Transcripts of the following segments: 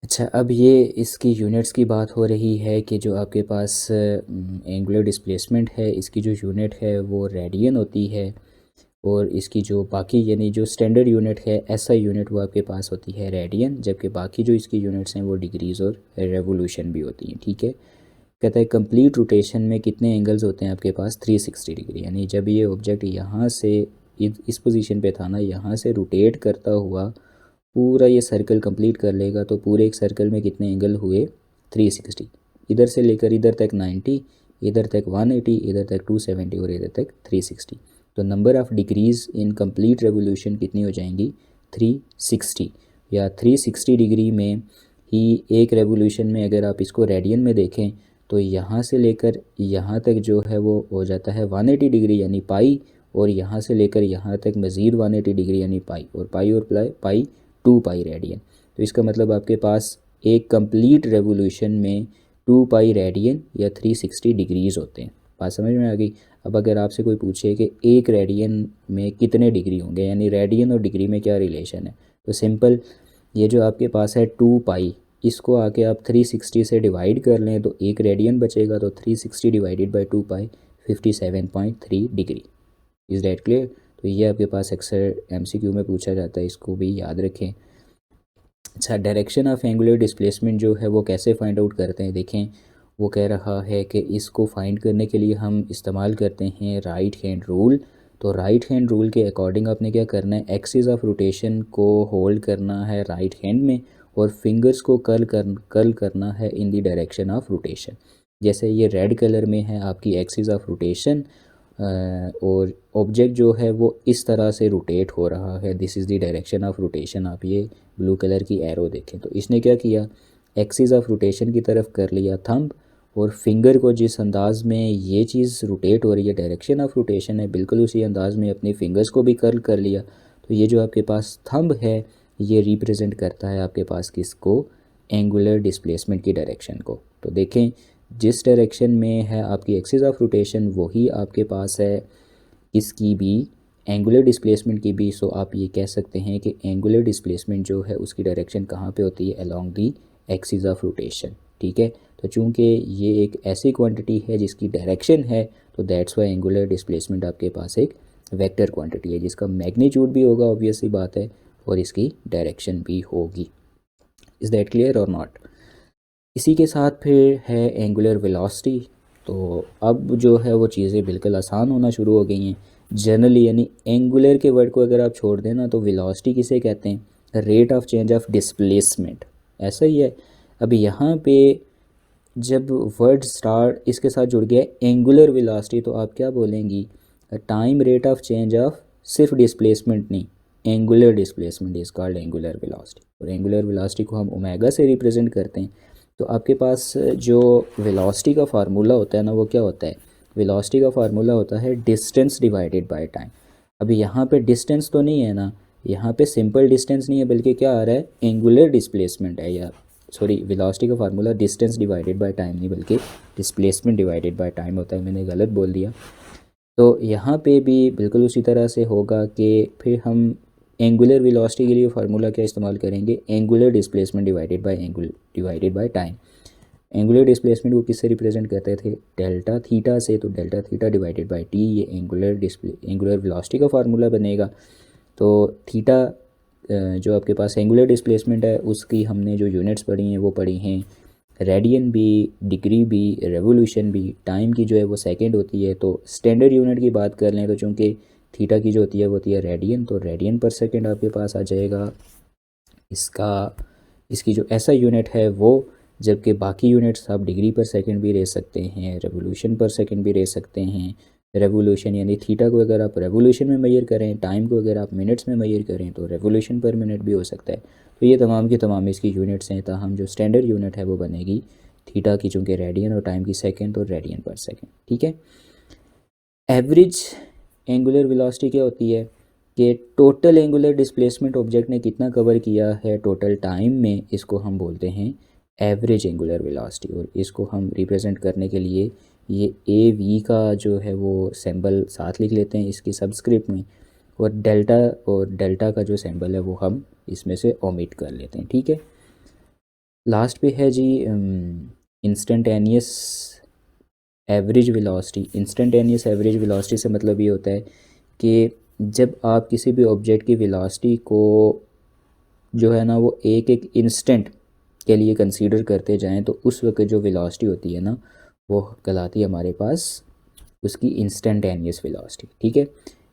अच्छा, अब ये इसकी यूनिट्स की बात हो रही है कि जो आपके पास एंगुलर डिस्प्लेसमेंट है, इसकी जो यूनिट है वो रेडियन होती है, और इसकी जो बाकी यानी जो स्टैंडर्ड यूनिट है एसआई यूनिट वो आपके पास होती है रेडियन, जबकि बाकी जो इसकी यूनिट्स हैं वो डिग्रीज़ और रेवोल्यूशन भी होती हैं। ठीक है, कहता है कंप्लीट रोटेशन में कितने एंगल्स होते हैं आपके पास, 360 डिग्री। यानी जब ये ऑब्जेक्ट यहाँ से इस पोजीशन पे था ना, यहाँ से रोटेट करता हुआ पूरा ये सर्कल कंप्लीट कर लेगा, तो पूरे एक सर्कल में कितने एंगल हुए, 360। इधर से लेकर इधर तक 90, इधर तक 180, इधर तक 270 और इधर तक 360। तो number of degrees in complete revolution कितनी हो जाएंगी, 360। या 360 डिग्री में ही एक रेवोल्यूशन में अगर आप इसको रेडियन में देखें तो यहाँ से लेकर यहाँ तक जो है वो हो जाता है 180 डिग्री यानी पाई, और यहाँ से लेकर यहाँ तक मज़ीद 180 डिग्री यानी पाई, और पाई और पाई 2 पाई रेडियन। तो इसका मतलब आपके पास एक कंप्लीट रेवोल्यूशन में 2 पाई रेडियन या 360 डिग्रीज़ होते हैं। बात समझ में आ गई। अब अगर आपसे कोई पूछे कि एक रेडियन में कितने डिग्री होंगे, यानी रेडियन और डिग्री में क्या रिलेशन है, तो सिंपल, ये जो आपके पास है 2 पाई, इसको आके आप 360 से डिवाइड कर लें तो एक रेडियन बचेगा, तो 360 divided by 2 pi 57.3 degree. Is that clear. तो ये आपके पास अक्सर एमसीक्यू में पूछा जाता है, इसको भी याद रखें। अच्छा, डायरेक्शन ऑफ एंगुलर डिस्प्लेसमेंट जो है वो कैसे फाइंड आउट करते हैं, देखें। वो कह रहा है कि इसको फाइंड करने के लिए हम इस्तेमाल करते हैं राइट हैंड रूल। तो राइट हैंड रूल के अकॉर्डिंग आपने क्या करना है, एक्सिस ऑफ रोटेशन को होल्ड करना है राइट हैंड में, और फिंगर्स को कर्ल करना है in the direction of rotation. जैसे ये रेड कलर में है आपकी एक्सिस ऑफ रोटेशन, और ऑब्जेक्ट जो है वो इस तरह से रोटेट हो रहा है, this is the direction of rotation. आप ये ब्लू कलर की एरो देखें, तो इसने क्या किया, एक्सिस ऑफ रोटेशन की तरफ कर लिया थंब, और फिंगर को जिस अंदाज़ में ये चीज़ रोटेट हो रही है, डायरेक्शन ऑफ रोटेशन है, बिल्कुल उसी अंदाज़ में अपनी फिंगर्स को भी कर्ल कर लिया। तो ये जो आपके पास थंब है ये रिप्रेजेंट करता है आपके पास किसको, एंगुलर डिस्प्लेसमेंट की डायरेक्शन को। तो देखें, जिस डायरेक्शन में है आपकी एक्सिस ऑफ रोटेशन वही आपके पास है इसकी भी, एंगुलर डिस्प्लेसमेंट की भी। सो आप ये कह सकते हैं कि एंगुलर डिस्प्लेसमेंट जो है उसकी डायरेक्शन कहाँ पे होती है, along the axis of rotation. ठीक है, तो चूंकि ये एक ऐसी क्वांटिटी है जिसकी डायरेक्शन है, तो दैट्स वाई एंगुलर डिस्प्लेसमेंट आपके पास एक वेक्टर क्वांटिटी है जिसका मैग्नीट्यूड भी होगा, ऑब्वियस सी बात है, और इसकी डायरेक्शन भी होगी। इज़ दैट क्लियर और नॉट। इसी के साथ फिर है एंगुलर वेलोसिटी। तो अब जो है वो चीज़ें बिल्कुल आसान होना शुरू हो गई हैं जनरली। यानी एंगुलर के वर्ड को अगर आप छोड़ दें ना, तो वेलोसिटी किसे कहते हैं, rate of change of displacement, ऐसा ही है। अब यहाँ पे जब वर्ड स्टार्ट इसके साथ जुड़ गया एंगुलर वेलोसिटी, तो आप क्या बोलेंगी, time rate of change of, सिर्फ डिस्प्लेसमेंट नहीं, angular displacement is called angular velocity. और एंगुलर वेलोसिटी को हम ओमेगा से रिप्रेजेंट करते हैं। तो आपके पास जो वेलोसिटी का फार्मूला होता है ना, वो क्या होता है, वेलोसिटी का फार्मूला होता है डिस्टेंस डिवाइडेड बाय टाइम। अभी यहाँ पे डिस्टेंस तो नहीं है ना, यहाँ पे सिंपल डिस्टेंस नहीं है, बल्कि क्या आ रहा है, एंगुलर डिस्प्लेसमेंट है, या सॉरी, वेलोसिटी का formula distance divided by time नहीं बल्कि डिस्प्लेसमेंट डिवाइडेड बाय टाइम होता है, मैंने गलत बोल दिया। तो यहाँ पे भी बिल्कुल उसी तरह से होगा कि फिर हम एंगुलर वेलोसिटी के लिए फार्मूला क्या इस्तेमाल करेंगे, angular displacement divided by time. Angular displacement को किससे रिप्रेजेंट करते थे, डेल्टा थीटा से, तो delta theta divided bye T, ये एंगुलर वेलोसिटी का फार्मूला बनेगा। तो थीटा जो आपके पास एंगुलर डिस्प्लेसमेंट है उसकी हमने जो यूनिट्स पढ़ी हैं वो पढ़ी हैं रेडियन भी, डिग्री भी, रेवोल्यूशन भी, टाइम की जो है वो सेकंड होती है। तो स्टैंडर्ड यूनिट की बात कर लें तो चूँकि थीटा की जो होती है वो होती है रेडियन, तो रेडियन पर सेकंड आपके पास आ जाएगा इसका, इसकी जो ऐसा यूनिट है वो। जबकि बाकी यूनिट्स आप डिग्री पर सेकंड भी ले सकते हैं, रेवोल्यूशन पर सेकंड भी ले सकते हैं। रेवोल्यूशन यानी थीटा को अगर आप रेवोल्यूशन में मेजर करें, टाइम को अगर आप मिनट्स में मेजर करें तो रेवोल्यूशन पर मिनट भी हो सकता है। तो ये तमाम की तमाम इसकी यूनिट्स हैं, ताहम जो स्टैंडर्ड यूनिट है वो बनेगी थीटा की, चूँकि रेडियन, और टाइम की सेकेंड, और रेडियन पर सेकेंड। ठीक है, एवरेज एंगुलर वेलोसिटी क्या होती है कि टोटल एंगुलर डिस्प्लेसमेंट ऑब्जेक्ट ने कितना कवर किया है टोटल टाइम में, इसको हम बोलते हैं एवरेज एंगुलर वेलोसिटी। और इसको हम रिप्रेजेंट करने के लिए ये ए वी का जो है वो सिंबल साथ लिख लेते हैं इसकी सबस्क्रिप्ट में, और डेल्टा का जो सिंबल है वो हम इसमें से ओमिट कर लेते हैं। ठीक है, लास्ट पे है जी instantaneous average velocity. Instantaneous average velocity से मतलब ये होता है कि जब आप किसी भी ऑब्जेक्ट की वेलोसिटी को जो है ना वो एक एक इंस्टेंट के लिए कंसीडर करते जाएं तो उस वक्त जो वेलोसिटी होती है ना वो कहलाती है हमारे पास उसकी इंस्टेंटेनियस वेलोसिटी। ठीक है,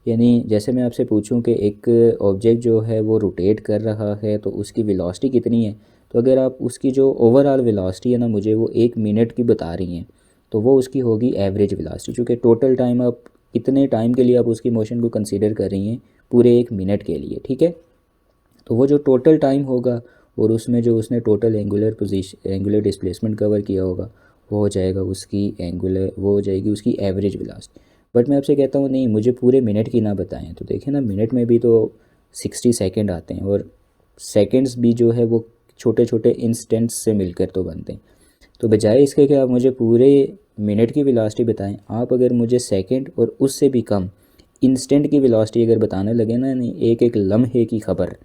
यानी जैसे मैं आपसे पूछूं कि एक ऑब्जेक्ट जो है वो रोटेट कर रहा है तो उसकी वेलोसिटी कितनी है, तो अगर आप उसकी जो ओवरऑल वेलोसिटी है ना मुझे वो 1 मिनट की बता रही हैं तो वो उसकी होगी एवरेज वेलोसिटी, क्योंकि टोटल टाइम आप कितने टाइम के लिए आप उसकी मोशन को कंसीडर कर रही हैं, पूरे 1 मिनट के लिए। ठीक है, तो वो जो टोटल टाइम होगा और उसमें जो उसने टोटल एंगुलर डिस्प्लेसमेंट कवर किया होगा वो हो जाएगा उसकी वो हो जाएगी उसकी एवरेज वेलोसिटी। बट मैं आपसे कहता हूँ नहीं मुझे पूरे मिनट की ना बताएं, तो देखिए ना मिनट में भी तो 60 सेकेंड आते हैं और सेकेंड्स भी जो है वो छोटे छोटे इंस्टेंट्स से मिलकर तो बनते हैं। तो बजाय इसके कि आप मुझे पूरे मिनट की वेलोसिटी बताएं, आप अगर मुझे सेकंड और उससे भी कम इंस्टेंट की वेलोसिटी अगर बताने लगे ना, नहीं एक एक लम्हे की खबर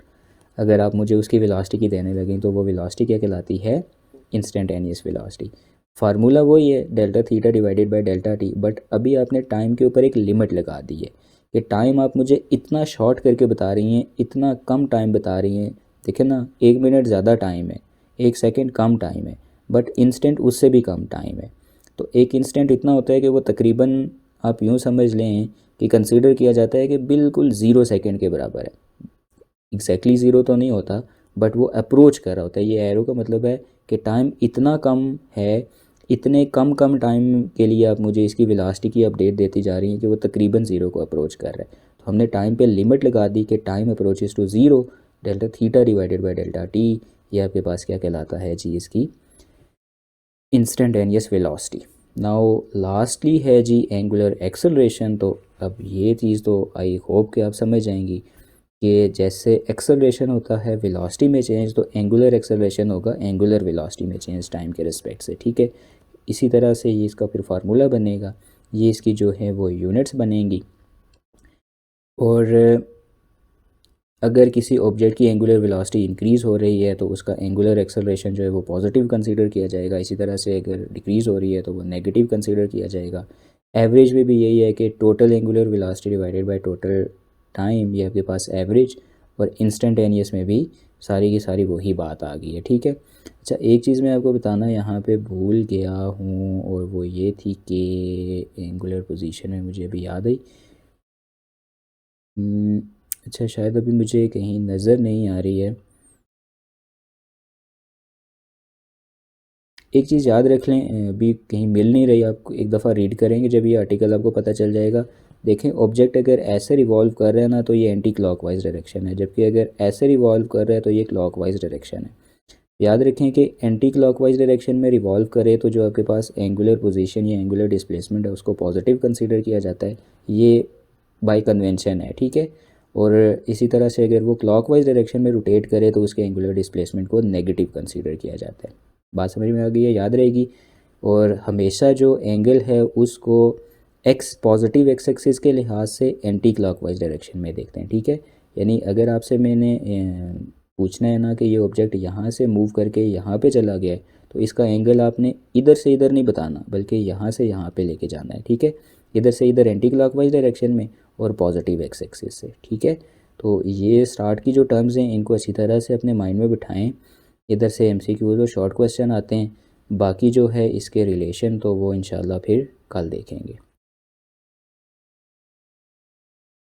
अगर आप मुझे उसकी वेलोसिटी की देने लगें तो वो वेलोसिटी क्या कहलाती है, इंस्टेंटेनियस वेलोसिटी। फार्मूला वही है delta theta divided by delta T, but अभी आपने टाइम के ऊपर एक लिमिट लगा दी है कि टाइम आप मुझे इतना शॉर्ट करके बता रही हैं, इतना कम टाइम बता रही हैं। देखिए ना 1 मिनट ज़्यादा टाइम है, 1 सेकेंड कम टाइम है, बट इंस्टेंट उससे भी कम टाइम है। तो एक इंस्टेंट इतना होता है कि वो तकरीबन आप यूँ समझ लें कि कंसीडर किया जाता है कि बिल्कुल 0 सेकेंड के बराबर है। एग्जैक्टली ज़ीरो तो नहीं होता बट वो अप्रोच कर रहा होता है। ये एरो का मतलब है कि टाइम इतना कम है, इतने कम कम टाइम के लिए आप मुझे इसकी वेलोसिटी की अपडेट देती जा रही हैं कि वो तकरीबन ज़ीरो को अप्रोच कर रहा है। तो हमने टाइम पे लिमिट लगा दी कि time approaches to zero delta theta divided by delta T. ये आपके पास क्या कहलाता है जी, इसकी इंस्टेंटेनियस वेलोसिटी। नाउ लास्टली है जी एंगुलर एक्सेलरेशन। तो अब ये चीज़ तो आई होप कि आप समझ जाएंगी कि जैसे एक्सेलरेशन होता है वेलोसिटी में चेंज, तो एंगुलर एक्सेलरेशन होगा एंगुलर वेलोसिटी में चेंज टाइम के रिस्पेक्ट से। ठीक है, इसी तरह से ये इसका फिर फार्मूला बनेगा, ये इसकी जो है वो यूनिट्स बनेंगी। और अगर किसी ऑब्जेक्ट की एंगुलर वेलोसिटी इंक्रीज़ हो रही है तो उसका एंगुलर एक्सेलरेशन जो है वो पॉजिटिव कंसीडर किया जाएगा। इसी तरह से अगर डिक्रीज़ हो रही है तो वो नेगेटिव कंसीडर किया जाएगा। एवरेज में भी यही है कि total angular velocity divided by total time, ये आपके पास एवरेज। और इंस्टेंटेनियस में भी सारी की सारी वही बात आ गई है। ठीक है, अच्छा एक चीज़ मैं आपको बताना यहाँ पे भूल गया हूँ और वो ये थी कि एंगुलर पोजीशन में मुझे अभी याद आई। अच्छा शायद अभी मुझे कहीं नज़र नहीं आ रही है। एक चीज़ याद रख लें, अभी कहीं मिल नहीं रही, आपको एक दफ़ा रीड करेंगे जब ये आर्टिकल आपको पता चल जाएगा। देखें ऑब्जेक्ट अगर ऐसे रिवॉल्व कर रहा है ना तो ये एंटी क्लॉकवाइज डायरेक्शन है, जबकि अगर ऐसे रिवॉल्व कर रहा है तो ये क्लॉकवाइज डायरेक्शन है। याद रखें कि एंटी क्लॉकवाइज डायरेक्शन में रिवॉल्व करे तो जो आपके पास एंगुलर पोजीशन या एंगुलर डिस्प्लेसमेंट है उसको पॉजिटिव कंसीडर किया जाता है, ये बाय कन्वेंशन है। ठीक है, और इसी तरह से अगर वो क्लॉकवाइज डायरेक्शन में रोटेट करे तो उसके एंगुलर डिस्प्लेसमेंट को नेगेटिव कंसीडर किया जाता है। बात समझ में आ गई है, याद रहेगी। और हमेशा जो एंगल है उसको एक्स पॉजिटिव एक्स एक्सिस के लिहाज से एंटी क्लॉकवाइज डायरेक्शन में देखते हैं। ठीक है, यानी अगर आपसे मैंने पूछना है ना कि ये ऑब्जेक्ट यहाँ से मूव करके यहाँ पे चला गया है तो इसका एंगल आपने इधर से इधर नहीं बताना बल्कि यहाँ से यहाँ पे लेके जाना है। ठीक है, इधर से इधर एंटी क्लॉकवाइज डायरेक्शन में और पॉजिटिव एक्स एक्सिस से। ठीक है, तो ये स्टार्ट की जो टर्म्स हैं इनको अच्छी तरह से अपने माइंड में बिठाएं। इधर से एमसीक्यूज़ और शॉर्ट क्वेश्चन आते हैं, बाकी जो है इसके रिलेशन तो वो इंशाल्लाह फिर कल देखेंगे।